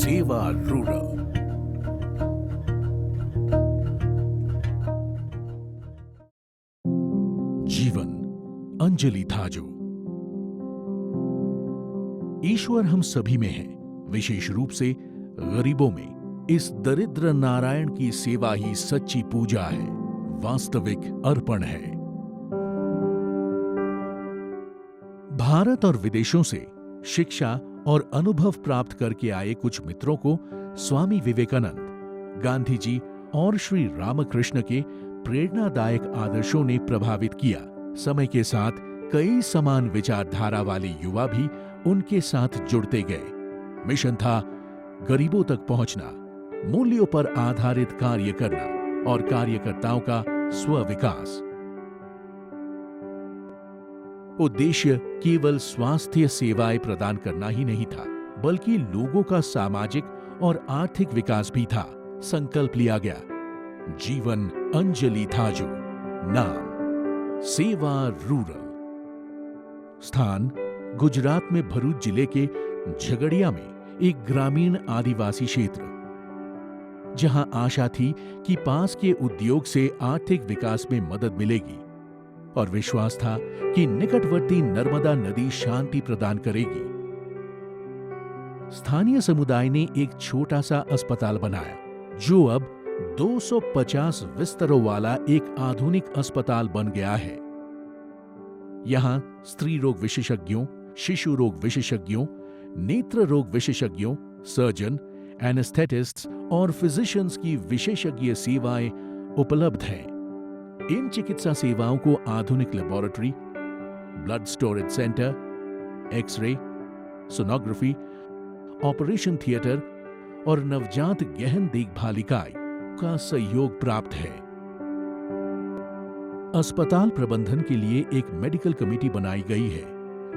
सेवा रूरल। जीवन अंजलि था जो। ईश्वर हम सभी में है, विशेष रूप से गरीबों में। इस दरिद्र नारायण की सेवा ही सच्ची पूजा है, वास्तविक अर्पण है। भारत और विदेशों से शिक्षा और अनुभव प्राप्त करके आए कुछ मित्रों को स्वामी विवेकानंद, गांधी जी और श्री रामकृष्ण के प्रेरणादायक आदर्शों ने प्रभावित किया। समय के साथ कई समान विचारधारा वाले युवा भी उनके साथ जुड़ते गए। मिशन था गरीबों तक पहुंचना, मूल्यों पर आधारित कार्य करना और कार्यकर्ताओं का स्व-विकास। उद्देश्य केवल स्वास्थ्य सेवाएं प्रदान करना ही नहीं था, बल्कि लोगों का सामाजिक और आर्थिक विकास भी था। संकल्प लिया गया, जीवन अंजलि था जो। नाम सेवा रूरल। स्थान गुजरात में भरूच जिले के झगड़िया में एक ग्रामीण आदिवासी क्षेत्र, जहां आशा थी कि पास के उद्योग से आर्थिक विकास में मदद मिलेगी और विश्वास था कि निकटवर्ती नर्मदा नदी शांति प्रदान करेगी। स्थानीय समुदाय ने एक छोटा सा अस्पताल बनाया, जो अब 250 बिस्तरों वाला एक आधुनिक अस्पताल बन गया है। यहां स्त्री रोग विशेषज्ञों, शिशु रोग विशेषज्ञों, नेत्र रोग विशेषज्ञों, सर्जन, एनेस्थेटिस्ट्स और फिजिशियंस की विशेषज्ञ सेवाएं उपलब्ध हैं। इन चिकित्सा सेवाओं को आधुनिक laboratory, blood storage centre, x-ray, sonography, operation theatre और नवजात गहन देखभाल इकाई का सहयोग प्राप्त है। अस्पताल प्रबंधन के लिए एक मेडिकल कमेटी बनाई गई है,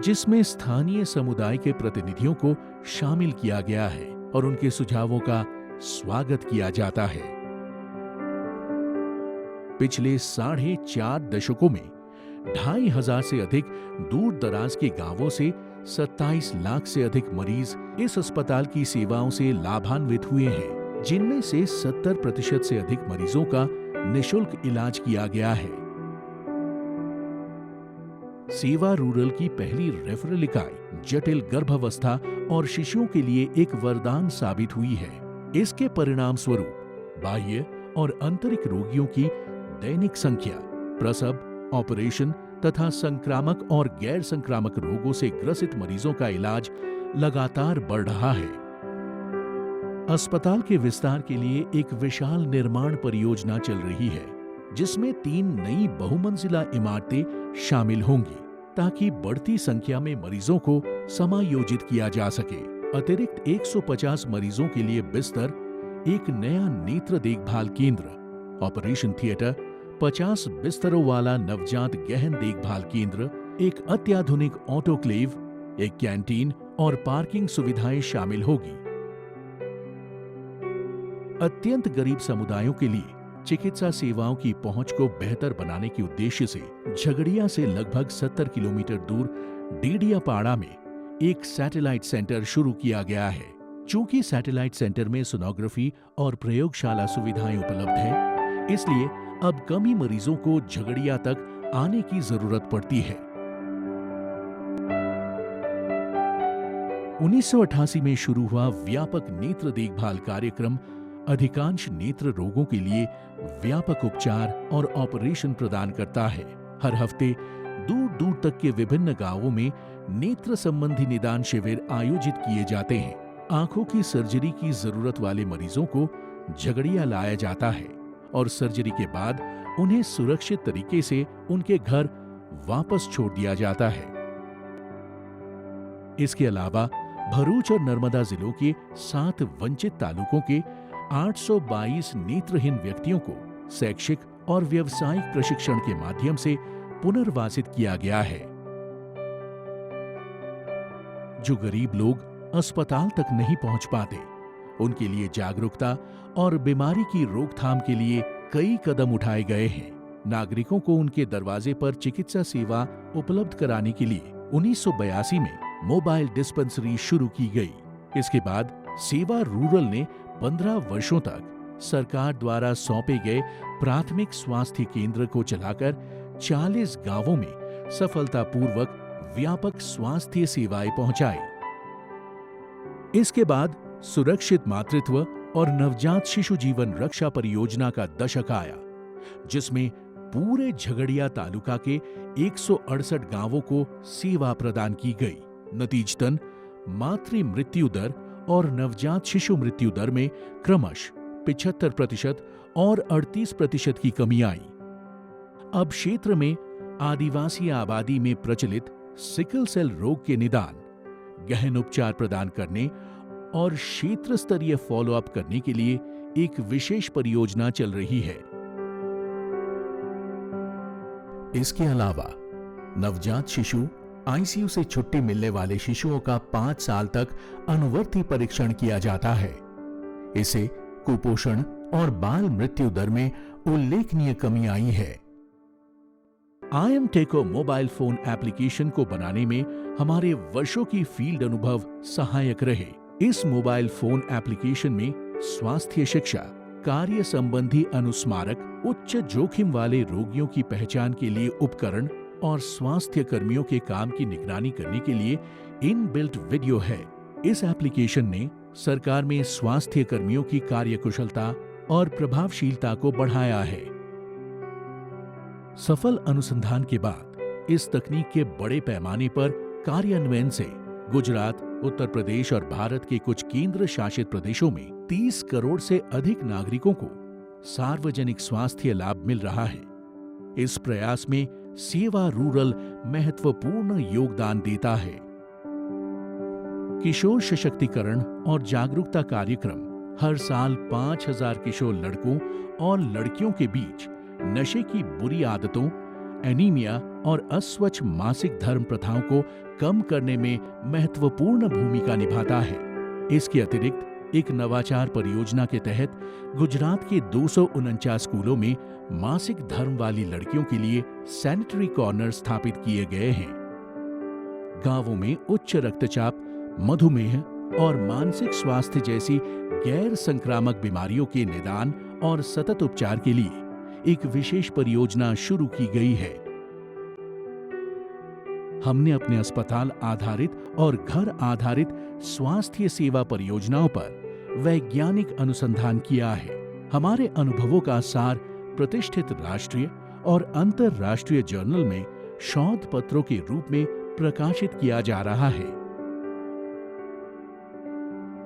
जिसमें स्थानीय समुदाय के प्रतिनिधियों को शामिल किया गया है और उनके सुझावों का स्वागत किया जाता है। पिछले 4.5 दशकों में 2,500 से अधिक दूर दराज के गांवों से 27 लाख से अधिक मरीज इस अस्पताल की सेवाओं से लाभान्वित हुए हैं, जिनमें से 70% से अधिक मरीजों का निशुल्क इलाज किया गया है। सेवा रूरल की पहली रेफरल इकाई जटिल गर्भावस्था और शिशुओं के लिए एक वरदान साबित हुई है। इसके परिणाम स्वरूप बाह्य और आंतरिक रोगियों की दैनिक संख्या, प्रसव, ऑपरेशन तथा संक्रामक और गैर संक्रामक रोगों से ग्रसित मरीजों का इलाज लगातार बढ़ रहा है। अस्पताल के विस्तार के लिए एक विशाल निर्माण परियोजना चल रही है, जिसमें 3 नई बहुमंजिला इमारतें शामिल होंगी, ताकि बढ़ती संख्या में मरीजों को समायोजित किया जा सके। अतिरिक्त 150 मरीजों के लिए बिस्तर, एक नया नेत्र देखभाल केंद्र, ऑपरेशन थिएटर, 50 बिस्तरों वाला नवजात गहन देखभाल केंद्र, एक अत्याधुनिक ऑटोक्लेव, एक कैंटीन और पार्किंग सुविधाएं शामिल होगी। अत्यंत गरीब समुदायों के लिए चिकित्सा सेवाओं की पहुंच को बेहतर बनाने के उद्देश्य से झगड़िया से लगभग 70 किलोमीटर दूर डीडियापाड़ा में एक सैटेलाइट सेंटर शुरू किया गया है। चूंकि सैटेलाइट सेंटर में सोनोग्राफी और प्रयोगशाला सुविधाएं उपलब्ध है, इसलिए अब कम ही मरीजों को झगड़िया तक आने की जरूरत पड़ती है। 1988 में शुरू हुआ व्यापक नेत्र देखभाल कार्यक्रम अधिकांश नेत्र रोगों के लिए व्यापक उपचार और ऑपरेशन प्रदान करता है। हर हफ्ते दूर दूर तक के विभिन्न गांवों में नेत्र संबंधी निदान शिविर आयोजित किए जाते हैं। आंखों की सर्जरी की जरूरत वाले मरीजों को झगड़िया लाया जाता है और सर्जरी के बाद उन्हें सुरक्षित तरीके से उनके घर वापस छोड़ दिया जाता है। इसके अलावा भरूच और नर्मदा जिलों के 7 वंचित तालुकों के 822 नेत्रहीन व्यक्तियों को शैक्षिक और व्यावसायिक प्रशिक्षण के माध्यम से पुनर्वासित किया गया है। जो गरीब लोग अस्पताल तक नहीं पहुंच पाते, उनके लिए जागरूकता और बीमारी की रोकथाम के लिए कई कदम उठाए गए हैं। नागरिकों को उनके दरवाजे पर चिकित्सा सेवा उपलब्ध कराने के लिए 1982 में मोबाइल डिस्पेंसरी शुरू की गई। इसके बाद सेवा रूरल ने 15 वर्षों तक सरकार द्वारा सौंपे गए प्राथमिक स्वास्थ्य केंद्र को चलाकर 40 गांवों में सफलतापूर्वक व्यापक स्वास्थ्य सेवाएं पहुंचाई। इसके बाद सुरक्षित मातृत्व और नवजात शिशु जीवन रक्षा परियोजना का दशक आया, जिसमें पूरे झगड़िया तालुका के 168 गांवों को सेवा प्रदान की गई। नतीजतन मातृ मृत्यु दर और नवजात शिशु मृत्यु दर में क्रमश 75% और 38% की कमी आई। अब क्षेत्र में आदिवासी आबादी में प्रचलित सिकल सेल रोग के निदान, गहन उपचार प्रदान करने और क्षेत्र स्तरीय फॉलोअप करने के लिए एक विशेष परियोजना चल रही है। इसके अलावा नवजात शिशु आईसीयू से छुट्टी मिलने वाले शिशुओं का 5 साल तक अनुवर्ती परीक्षण किया जाता है। इससे कुपोषण और बाल मृत्यु दर में उल्लेखनीय कमी आई है। IMTeco मोबाइल फोन एप्लीकेशन को बनाने में हमारे वर्षों की फील्ड अनुभव सहायक रहे। इस मोबाइल फोन एप्लीकेशन में स्वास्थ्य शिक्षा, कार्य संबंधी अनुस्मारक, उच्च जोखिम वाले रोगियों की पहचान के लिए उपकरण और स्वास्थ्य कर्मियों के काम की निगरानी करने के लिए इनबिल्ट वीडियो है। इस एप्लीकेशन ने सरकार में स्वास्थ्य कर्मियों की कार्यकुशलता और प्रभावशीलता को बढ़ाया है। सफल अनुसंधान के बाद इस तकनीक के बड़े पैमाने पर कार्यान्वयन से गुजरात, उत्तर प्रदेश और भारत के कुछ केंद्र शासित प्रदेशों में 30 करोड़ से अधिक नागरिकों को सार्वजनिक स्वास्थ्य लाभ मिल रहा है। इस प्रयास में सेवा रूरल महत्वपूर्ण योगदान देता है। किशोर सशक्तिकरण और जागरूकता कार्यक्रम हर साल 5000 किशोर लड़कों और लड़कियों के बीच नशे की बुरी आदतों, एनीमिया और अस्वच्छ मासिक धर्म प्रथाओं को कम करने में महत्वपूर्ण भूमिका निभाता है। इसके अतिरिक्त एक नवाचार परियोजना के तहत गुजरात के 249 स्कूलों में मासिक धर्म वाली लड़कियों के लिए सैनिटरी कॉर्नर स्थापित किए गए हैं। गांवों में उच्च रक्तचाप, मधुमेह और मानसिक स्वास्थ्य जैसी गैर संक्रामक बीमारियों के निदान और सतत उपचार के लिए एक विशेष परियोजना शुरू की गई है। हमने अपने अस्पताल आधारित और घर आधारित स्वास्थ्य सेवा परियोजनाओं पर वैज्ञानिक अनुसंधान किया है। हमारे अनुभवों का सार प्रतिष्ठित राष्ट्रीय और अंतर्राष्ट्रीय जर्नल में शोध पत्रों के रूप में प्रकाशित किया जा रहा है।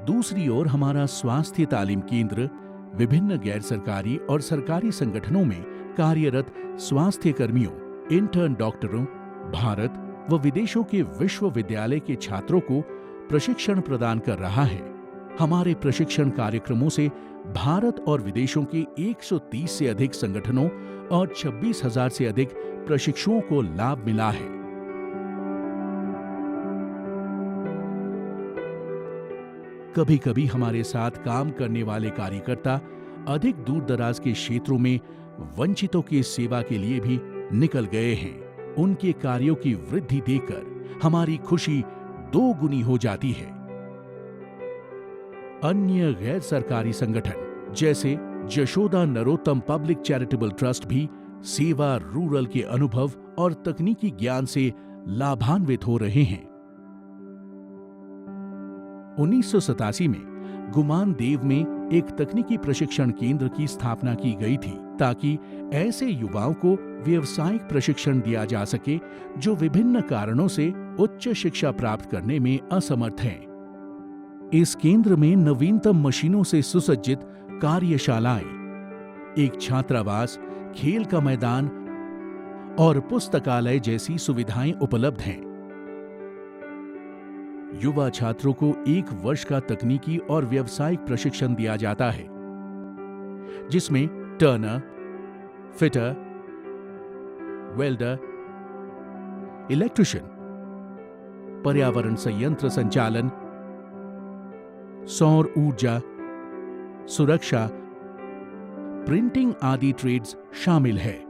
दूसरी ओर हमारा स्वास्थ्य तालीम केंद्र विभिन्न गैर सरकारी और सरकारी संगठनों में कार्यरत स्वास्थ्य कर्मियों, इंटर्न डॉक्टरों, भारत व विदेशों के विश्वविद्यालय के छात्रों को प्रशिक्षण प्रदान कर रहा है। हमारे प्रशिक्षण कार्यक्रमों से भारत और विदेशों के 130 से अधिक संगठनों और 26,000 से अधिक प्रशिक्षुओं को लाभ मिला है। कभी-कभी हमारे साथ काम करने वाले कार्यकर्ता अधिक दूर दराज के क्षेत्रों में वंचितों की सेवा के लिए भी निकल गए हैं। उनके कार्यों की वृद्धि देखकर हमारी खुशी 2 गुनी हो जाती है। अन्य गैर सरकारी संगठन जैसे Jashoda Narottam public charitable trust भी सेवा रूरल के अनुभव और तकनीकी ज्ञान से लाभान्वित हो रहे हैं। 1987 में गुमान देव में एक तकनीकी प्रशिक्षण केंद्र की स्थापना की गई थी ताकि ऐसे युवाओं को व्यावसायिक प्रशिक्षण दिया जा सके जो विभिन्न कारणों से उच्च शिक्षा प्राप्त करने में असमर्थ हैं। इस केंद्र में नवीनतम मशीनों से सुसज्जित कार्यशालाएं, एक छात्रावास, खेल का मैदान और पुस्तकालय जैसी सुविधाएं उपलब्ध हैं। युवा छात्रों को 1 वर्ष का तकनीकी और व्यावसायिक प्रशिक्षण दिया जाता है, जिसमें टर्नर, फिटर, वेल्डर, इलेक्ट्रिशियन, पर्यावरण संयंत्र संचालन, सौर ऊर्जा, सुरक्षा, प्रिंटिंग आदि ट्रेड्स शामिल है।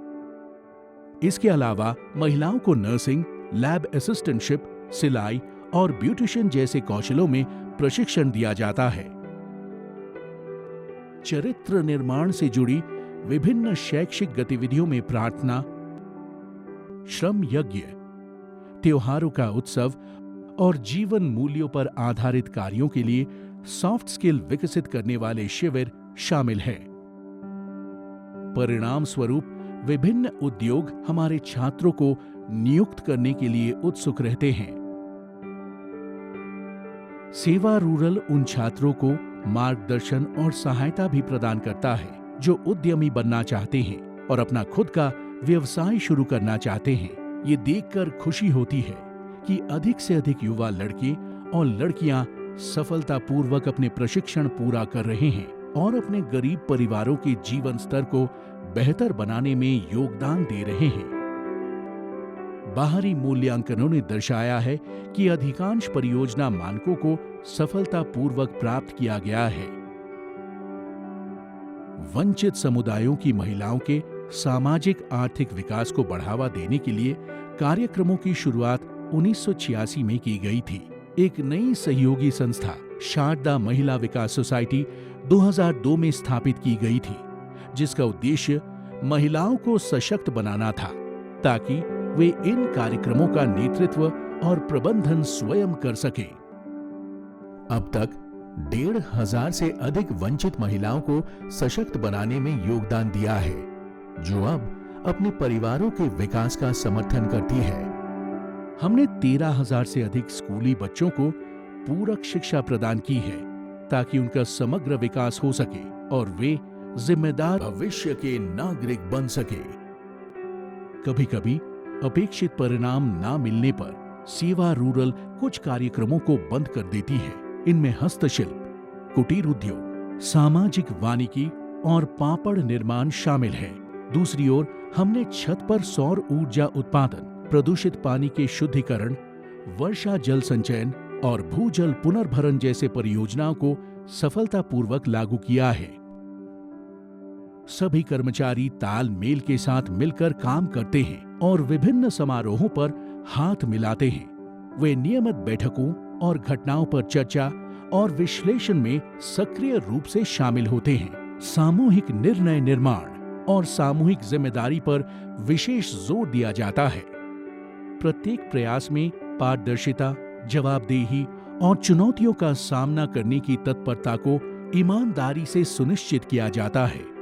इसके अलावा महिलाओं को नर्सिंग, लैब असिस्टेंटशिप, सिलाई और ब्यूटिशियन जैसे कौशलों में प्रशिक्षण दिया जाता है। चरित्र निर्माण से जुड़ी विभिन्न शैक्षिक गतिविधियों में प्रार्थना, श्रम यज्ञ, त्योहारों का उत्सव और जीवन मूल्यों पर आधारित कार्यों के लिए सॉफ्ट स्किल विकसित करने वाले शिविर शामिल हैं। परिणाम स्वरूप विभिन्न उद्योग हमारे छात्रों को नियुक्त करने के लिए उत्सुक रहते हैं। सेवा रूरल उन छात्रों को मार्गदर्शन और सहायता भी प्रदान करता है जो उद्यमी बनना चाहते हैं और अपना खुद का व्यवसाय शुरू करना चाहते हैं। ये देखकर खुशी होती है कि अधिक से अधिक युवा लड़के और लड़कियां सफलतापूर्वक अपने प्रशिक्षण पूरा कर रहे हैं और अपने गरीब परिवारों के जीवन स्तर को बेहतर बनाने में योगदान दे रहे हैं। बाहरी मूल्यांकनों ने दर्शाया है कि अधिकांश परियोजना मानकों को सफलतापूर्वक प्राप्त किया गया है। वंचित समुदायों की महिलाओं के सामाजिक आर्थिक विकास को बढ़ावा देने के लिए कार्यक्रमों की शुरुआत 1986 में की गई थी। एक नई सहयोगी संस्था शारदा महिला विकास सोसाइटी 2002 में स्थापित की गई थी, जिसका उद्देश्य महिलाओं को सशक्त बनाना था ताकि वे इन कार्यक्रमों का नेतृत्व और प्रबंधन स्वयं कर सकें। अब तक 1,500 से अधिक वंचित महिलाओं को सशक्त बनाने में योगदान दिया है, जो अब अपने परिवारों के विकास का समर्थन करती है। हमने 13,000 से अधिक स्कूली बच्चों को पूरक शिक्षा प्रदान की है ताकि उनका समग्र विकास हो सके और वे जिम्मेदार भविष्य के नागरिक बन सके। कभी-कभी अपेक्षित परिणाम ना मिलने पर सेवा रूरल कुछ कार्यक्रमों को बंद कर देती है। इनमें हस्तशिल्प, कुटीर उद्योग, सामाजिक वानिकी और पापड़ निर्माण शामिल है। दूसरी ओर हमने छत पर सौर ऊर्जा उत्पादन, प्रदूषित पानी के शुद्धिकरण, वर्षा जल संचयन और भूजल पुनर्भरण जैसे परियोजनाओं को सफलतापूर्वक लागू किया है। सभी कर्मचारी तालमेल के साथ मिलकर काम करते हैं और विभिन्न समारोहों पर हाथ मिलाते हैं। वे नियमित बैठकों और घटनाओं पर चर्चा और विश्लेषण में सक्रिय रूप से शामिल होते हैं। सामूहिक निर्णय निर्माण और सामूहिक जिम्मेदारी पर विशेष जोर दिया जाता है। प्रत्येक प्रयास में पारदर्शिता, जवाबदेही और चुनौतियों का सामना करने की तत्परता को ईमानदारी से सुनिश्चित किया जाता है।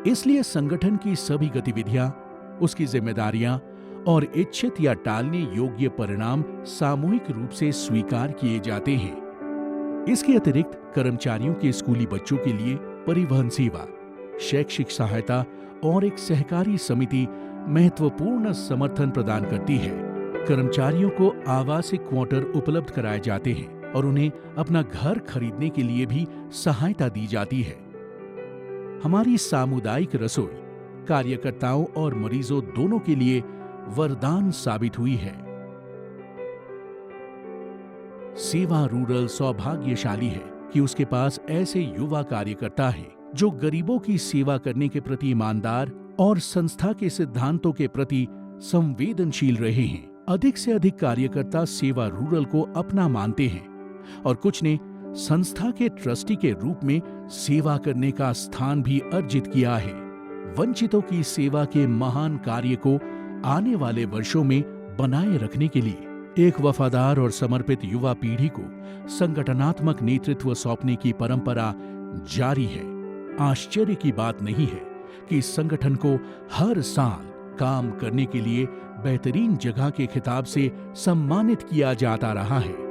इसलिए संगठन की सभी गतिविधियां, उसकी जिम्मेदारियां और इच्छित या टालने योग्य परिणाम सामूहिक रूप से स्वीकार किए जाते हैं। इसके अतिरिक्त कर्मचारियों के स्कूली बच्चों के लिए परिवहन सेवा, शैक्षिक सहायता और एक सहकारी समिति महत्वपूर्ण समर्थन प्रदान करती है। कर्मचारियों को आवासीय क्वार्टर उपलब्ध कराए जाते हैं और उन्हें अपना घर खरीदने के लिए भी सहायता दी जाती है। हमारी सामुदायिक रसोई कार्यकर्ताओं और मरीजों दोनों के लिए वरदान साबित हुई है। सेवा रूरल सौभाग्यशाली है कि उसके पास ऐसे युवा कार्यकर्ता हैं जो गरीबों की सेवा करने के प्रति ईमानदार और संस्था के सिद्धांतों के प्रति संवेदनशील रहे हैं। अधिक से अधिक कार्यकर्ता सेवा रूरल को अपना मानते हैं और कुछ ने संस्था के ट्रस्टी के रूप में सेवा करने का स्थान भी अर्जित किया है। वंचितों की सेवा के महान कार्य को आने वाले वर्षों में बनाए रखने के लिए एक वफादार और समर्पित युवा पीढ़ी को संगठनात्मक नेतृत्व सौंपने की परंपरा जारी है। आश्चर्य की बात नहीं है कि संगठन को हर साल काम करने के लिए बेहतरीन जगह के खिताब से सम्मानित किया जाता रहा है।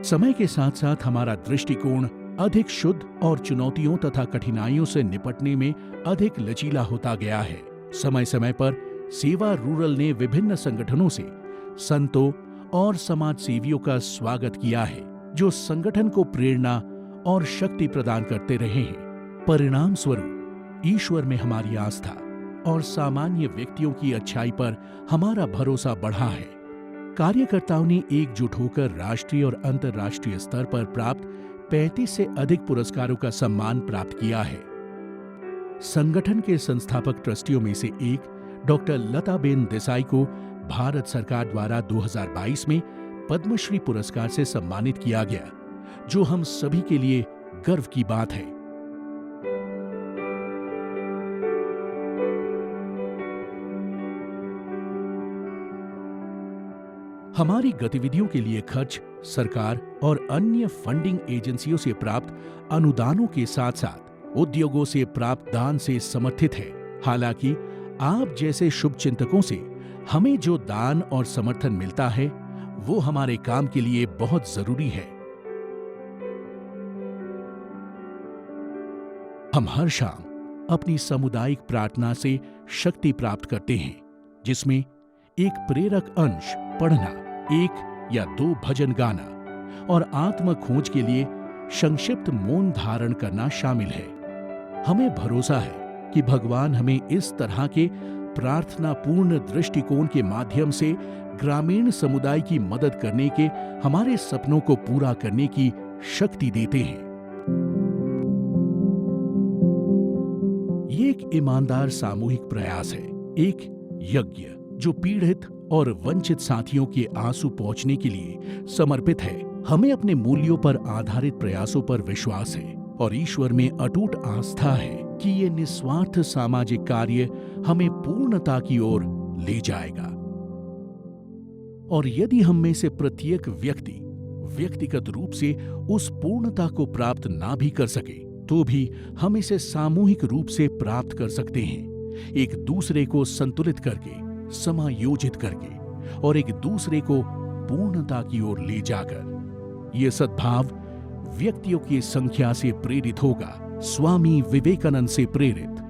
समय के साथ साथ हमारा दृष्टिकोण अधिक शुद्ध और चुनौतियों तथा कठिनाइयों से निपटने में अधिक लचीला होता गया है। समय समय पर सेवा रूरल ने विभिन्न संगठनों से संतों और समाज सेवियों का स्वागत किया है, जो संगठन को प्रेरणा और शक्ति प्रदान करते रहे हैं। परिणाम स्वरूप ईश्वर में हमारी आस्था और सामान्य व्यक्तियों की अच्छाई पर हमारा भरोसा बढ़ा है। कार्यकर्ताओं ने एकजुट होकर राष्ट्रीय और अंतर्राष्ट्रीय स्तर पर प्राप्त 35 से अधिक पुरस्कारों का सम्मान प्राप्त किया है। संगठन के संस्थापक ट्रस्टियों में से एक डॉक्टर लताबेन देसाई को भारत सरकार द्वारा 2022 में पद्मश्री पुरस्कार से सम्मानित किया गया, जो हम सभी के लिए गर्व की बात है। हमारी गतिविधियों के लिए खर्च सरकार और अन्य फंडिंग एजेंसियों से प्राप्त अनुदानों के साथ साथ उद्योगों से प्राप्त दान से समर्थित है। हालांकि आप जैसे शुभचिंतकों से हमें जो दान और समर्थन मिलता है, वो हमारे काम के लिए बहुत जरूरी है। हम हर शाम अपनी सामुदायिक प्रार्थना से शक्ति प्राप्त करते हैं, जिसमें एक प्रेरक अंश पढ़ना, 1 या 2 भजन गाना और आत्म खोज के लिए संक्षिप्त मौन धारण करना शामिल है। हमें भरोसा है कि भगवान हमें इस तरह के प्रार्थनापूर्ण दृष्टिकोण के माध्यम से ग्रामीण समुदाय की मदद करने के हमारे सपनों को पूरा करने की शक्ति देते हैं। ये एक ईमानदार सामूहिक प्रयास है, एक यज्ञ जो पीड़ित और वंचित साथियों के आंसू पोंछने के लिए समर्पित है। हमें अपने मूल्यों पर आधारित प्रयासों पर विश्वास है और ईश्वर में अटूट आस्था है कि ये निस्वार्थ सामाजिक कार्य हमें पूर्णता की ओर ले जाएगा। और यदि हम में से प्रत्येक व्यक्ति व्यक्तिगत रूप से उस पूर्णता को प्राप्त ना भी कर सके, तो भी हम इसे सामूहिक रूप से प्राप्त कर सकते हैं, एक दूसरे को संतुलित करके, समायोजित करके और एक दूसरे को पूर्णता की ओर ले जाकर। यह सद्भाव व्यक्तियों की संख्या से प्रेरित होगा, स्वामी विवेकानंद से प्रेरित।